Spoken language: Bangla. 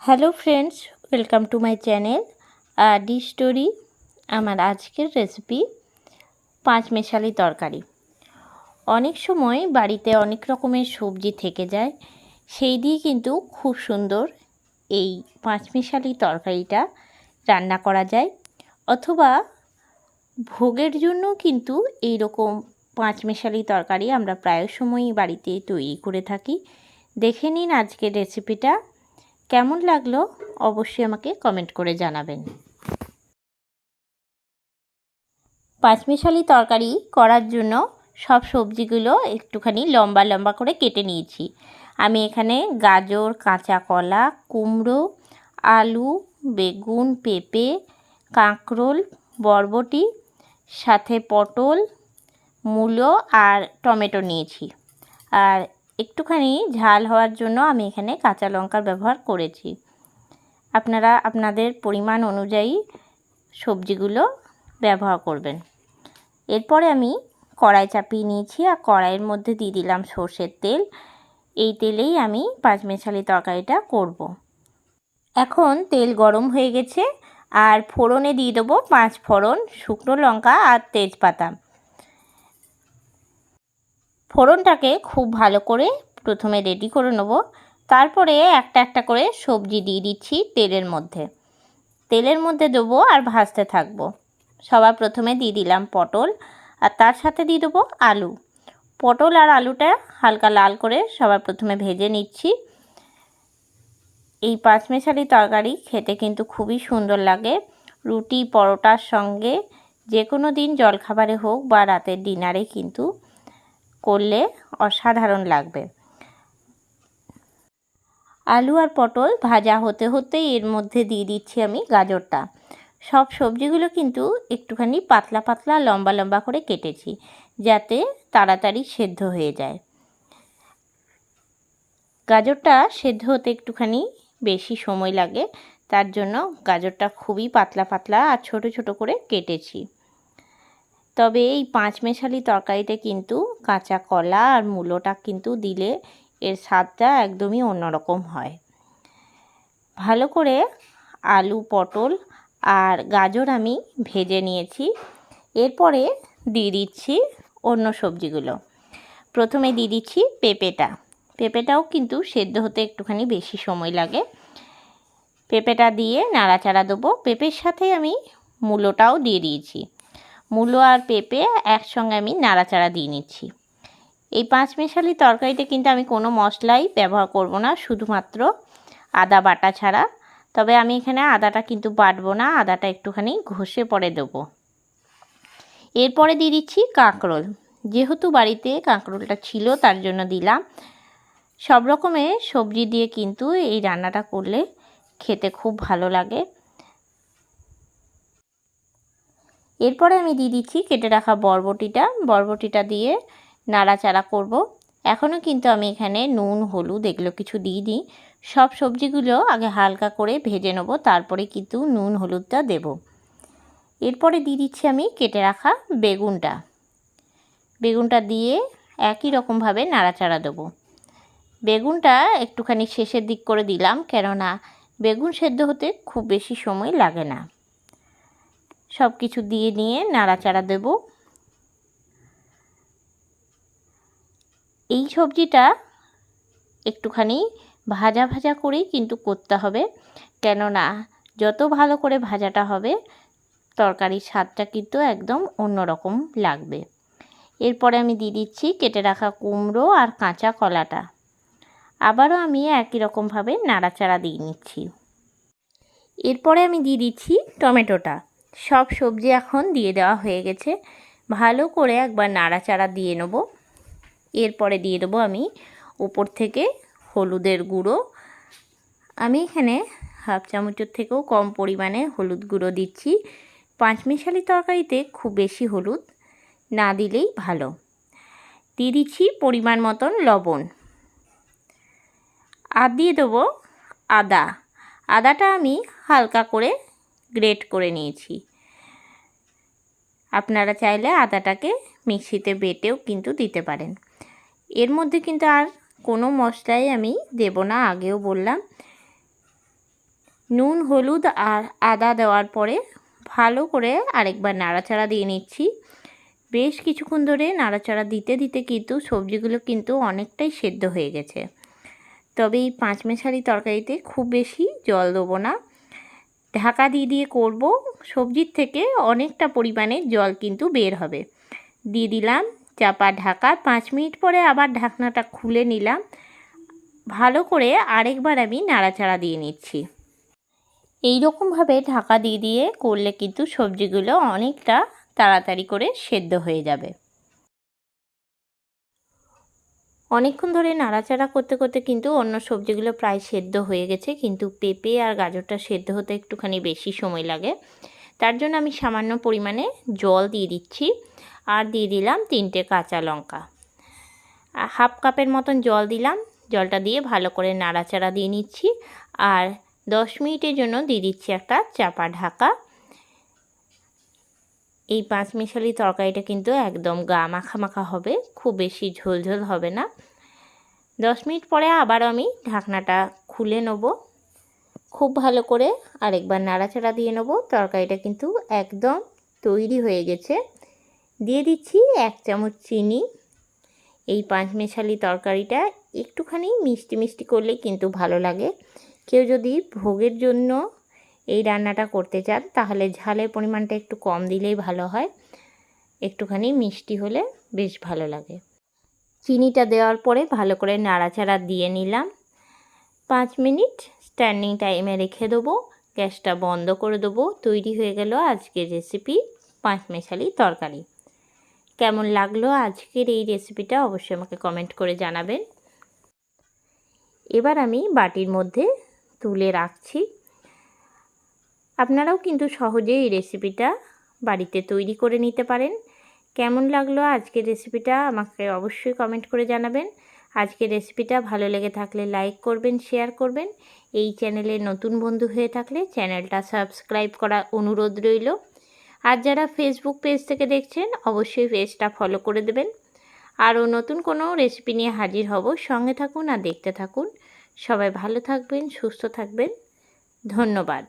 Hello friends, welcome to my channel D story. আমার আজকের রেসিপি পাঁচমেশালি তরকারি। অনেক সময় বাড়িতে অনেক রকমের সবজি থেকে যায়, সেই দিয়ে কিন্তু খুব সুন্দর এই পাঁচমেশালি তরকারিটা রান্না করা যায়। অথবা ভোগের জন্য কিন্তু এই রকম পাঁচমেশালি তরকারি আমরা প্রায় সময়ই বাড়িতে তৈরি করে থাকি। দেখে নিন আজকের রেসিপিটা। কেমন লাগলো অবশ্যই আমাকে কমেন্ট করে জানাবেন। পাঁচমিশালি তরকারি করার জন্য সব সবজিগুলো একটুখানি লম্বা লম্বা করে কেটে নিয়েছি। আমি এখানে গাজর, কাঁচা কলা, কুমড়ো, আলু, বেগুন, পেঁপে, কাঁকরোল, বরবটি, সাথে পটল, মূলো আর টমেটো নিয়েছি। আর একটুখানি ঝাল হওয়ার জন্য আমি এখানে কাঁচা লঙ্কার ব্যবহার করেছি। আপনারা আপনাদের পরিমাণ অনুযায়ী সবজিগুলো ব্যবহার করবেন। এরপরে আমি কড়াই চাপিয়ে নিয়েছি আর কড়াইয়ের মধ্যে দিয়ে দিলাম সর্ষের তেল। এই তেলেই আমি পাঁচমেশালি তরকারিটা করব। এখন তেল গরম হয়ে গেছে আর ফোড়নে দিয়ে দেবো 5 ফোড়ন, শুকনো লঙ্কা আর তেজপাতা। ফোড়নটাকে খুব ভালো করে প্রথমে রেডি করে নেব। তারপরে একটা একটা করে সবজি দিয়ে দিচ্ছি তেলের মধ্যে দেবো আর ভাজতে থাকবো। সবার প্রথমে দিয়ে দিলাম পটল আর তার সাথে দিয়ে দেবো আলু। পটল আর আলুটা হালকা লাল করে সবার প্রথমে ভেজে নিচ্ছি। এই পাঁচমেশালি তরকারি খেতে কিন্তু খুবই সুন্দর লাগে। রুটি পরোটার সঙ্গে যে কোনো দিন জলখাবারে হোক বা রাতের ডিনারে কিন্তু করলে অসাধারণ লাগবে। আলু আর পটল ভাজা হতে হতেই এর মধ্যে দিয়ে দিচ্ছি আমি গাজরটা। সব সবজিগুলো কিন্তু একটুখানি পাতলা পাতলা লম্বা লম্বা করে কেটেছি, যাতে তাড়াতাড়ি সেদ্ধ হয়ে যায়। গাজরটা সেদ্ধ হতে একটুখানি বেশি সময় লাগে, তার জন্য গাজরটা খুবই পাতলা পাতলা আর ছোট ছোট করে কেটেছি। তবে এই পাঁচমেশালি তরকারিতে কিন্তু কাঁচা কলা আর মূলোটা কিন্তু দিলে এর স্বাদটা একদমই অন্যরকম হয়। ভালো করে আলু, পটল আর গাজর আমি ভেজে নিয়েছি। এরপরে দিয়ে দিচ্ছি অন্য সবজিগুলো। প্রথমে দিয়ে দিচ্ছি পেঁপেটাও কিন্তু সেদ্ধ হতে একটুখানি বেশি সময় লাগে। পেঁপেটা দিয়ে নাড়াচাড়া দেবো। পেঁপের সাথে আমি মূলোটাও দিয়ে দিয়েছি। মূলো আর পেঁপে একসঙ্গে আমি নাড়াচাড়া দিয়ে নিচ্ছি। এই পাঁচমেশালি তরকারিতে কিন্তু আমি কোনো মশলাই ব্যবহার করব না, শুধুমাত্র আদা বাটা ছাড়া। তবে আমি এখানে আদাটা কিন্তু বাটবো না, আদাটা একটুখানি ঘষে পরে দেবো। এরপরে দিয়ে দিচ্ছি কাঁকরোল। যেহেতু বাড়িতে কাঁকরোলটা ছিল তার জন্য দিলাম। সব রকমের সবজি দিয়ে কিন্তু এই রান্নাটা করলে খেতে খুব ভালো লাগে। এরপরে আমি দিয়ে দিচ্ছি কেটে রাখা বরবটিটা দিয়ে নাড়াচাড়া করব। এখনও কিন্তু আমি এখানে নুন, হলুদ এগুলো কিছু দিইনি। সব সবজিগুলো আগে হালকা করে ভেজে নেব, তারপরে কিন্তু নুন হলুদটা দেব। এরপরে দিয়ে দিচ্ছি আমি কেটে রাখা বেগুনটা দিয়ে একই রকমভাবে নাড়াচাড়া দেবো। বেগুনটা একটুখানি শেষের দিক করে দিলাম, কেননা বেগুন সেদ্ধ হতে খুব বেশি সময় লাগে না। সব কিছু দিয়ে নিয়ে নাড়াচাড়া দেব। এই সবজিটা একটুখানি ভাজা ভাজা করেই কিন্তু করতে হবে, কেননা যত ভালো করে ভাজাটা হবে তরকারির স্বাদটা কিন্তু একদম অন্যরকম লাগবে। এরপরে আমি দিয়ে দিচ্ছি কেটে রাখা কুমড়ো আর কাঁচা কলাটা। আবারও আমি একই রকমভাবে নাড়াচাড়া দিয়ে নিচ্ছি। এরপরে আমি দিয়ে দিচ্ছি টমেটোটা। সব সবজি এখন দিয়ে দেওয়া হয়ে গেছে। ভালো করে একবার নাড়াচাড়া দিয়ে নেব। এরপরে দিয়ে দেবো আমি উপর থেকে হলুদের গুঁড়ো। আমি এখানে হাফ চামচের থেকেও কম পরিমাণে হলুদ গুঁড়ো দিচ্ছি। পাঁচমেশালি তরকারিতে খুব বেশি হলুদ না দিলেই ভালো। দিয়ে দিচ্ছি পরিমাণ মতন লবণ। আর দিয়ে দেবো আদাটা আমি হালকা করে গ্রেট করে নিয়েছি। আপনারা চাইলে আদাটাকে মিক্সিতে বেটেও কিন্তু দিতে পারেন। এর মধ্যে কিন্তু আর কোনো মশলাই আমি দেব না, আগেও বললাম। নুন, হলুদ আর আদা দেওয়ার পরে ভালো করে আরেকবার নাড়াচাড়া দিয়ে নিচ্ছি। বেশ কিছুক্ষণ ধরে নাড়াচাড়া দিতে দিতে কিন্তু সবজিগুলো কিন্তু অনেকটাই সেদ্ধ হয়ে গেছে। তবে এই পাঁচমেশালি তরকারিতে খুব বেশি জল দেবো না, ঢাকা দিয়ে দিয়ে করব। সবজির থেকে অনেকটা পরিমাণে জল কিন্তু বের হবে। দিয়ে দিলাম চাপা ঢাকা। 5 মিনিট পরে আবার ঢাকনাটা খুলে নিলাম। ভালো করে আরেকবার আমি নাড়াচাড়া দিয়ে নিচ্ছি। এই রকমভাবে ঢাকা দিয়ে দিয়ে করলে কিন্তু সবজিগুলো অনেকটা তাড়াতাড়ি করে সেদ্ধ হয়ে যাবে। অনেকক্ষণ ধরে নাড়াচাড়া করতে করতে কিন্তু অন্য সবজিগুলো প্রায় সেদ্ধ হয়ে গেছে, কিন্তু পেঁপে আর গাজরটা সেদ্ধ হতে একটুখানি বেশি সময় লাগে। তার জন্য আমি সামান্য পরিমাণে জল দিয়ে দিচ্ছি আর দিয়ে দিলাম 3টে কাঁচা লঙ্কা। হাফ কাপের মতন জল দিলাম। জলটা দিয়ে ভালো করে নাড়াচাড়া দিয়ে নিচ্ছি আর 10 মিনিটের জন্য দিয়ে দিচ্ছি একটা চাপা ঢাকা। এই পাঁচমিশালি তরকারিটা কিন্তু একদম গা মাখা মাখা হবে, খুব বেশি ঝোলঝোল হবে না। 10 মিনিট পরে আবার আমি ঢাকনাটা খুলে নেব। খুব ভালো করে আরেকবার নাড়াচাড়া দিয়ে নেব। তরকারিটা কিন্তু একদম তৈরি হয়ে গেছে। দিয়ে দিচ্ছি 1 চামচ চিনি। এই পাঁচমেশালি তরকারিটা একটুখানি মিষ্টি মিষ্টি করলে কিন্তু ভালো লাগে। কেউ যদি ভোগের জন্য এই রান্নাটা করতে চান তাহলে ঝালের পরিমাণটা একটু কম দিলেই ভালো হয়, একটুখানি মিষ্টি হলে বেশ ভালো লাগে। চিনিটা দেওয়ার পরে ভালো করে নাড়াচাড়া দিয়ে নিলাম। 5 মিনিট স্ট্যান্ডিং টাইমে রেখে দেবো, গ্যাসটা বন্ধ করে দেবো। তৈরি হয়ে গেল আজকের রেসিপি পাঁচমেশালি তরকারি। কেমন লাগলো আজকের এই রেসিপিটা অবশ্যই আমাকে কমেন্ট করে জানাবেন। এবার আমি বাটির মধ্যে তুলে রাখছি। আপনারাও কিন্তু সহজেই এই রেসিপিটা বাড়িতে তৈরি করে নিতে পারেন। কেমন লাগলো আজকের রেসিপিটা আমাকে অবশ্যই কমেন্ট করে জানাবেন। আজকের রেসিপিটা ভালো লেগে থাকলে লাইক করবেন, শেয়ার করবেন। এই চ্যানেলে নতুন বন্ধু হয়ে থাকলে চ্যানেলটা সাবস্ক্রাইব করার অনুরোধ রইল। আর যারা ফেসবুক পেজ থেকে দেখছেন অবশ্যই পেজটা ফলো করে দেবেন। আরও নতুন কোনো রেসিপি নিয়ে হাজির হব, সঙ্গে থাকুন আর দেখতে থাকুন। সবাই ভালো থাকবেন, সুস্থ থাকবেন। ধন্যবাদ।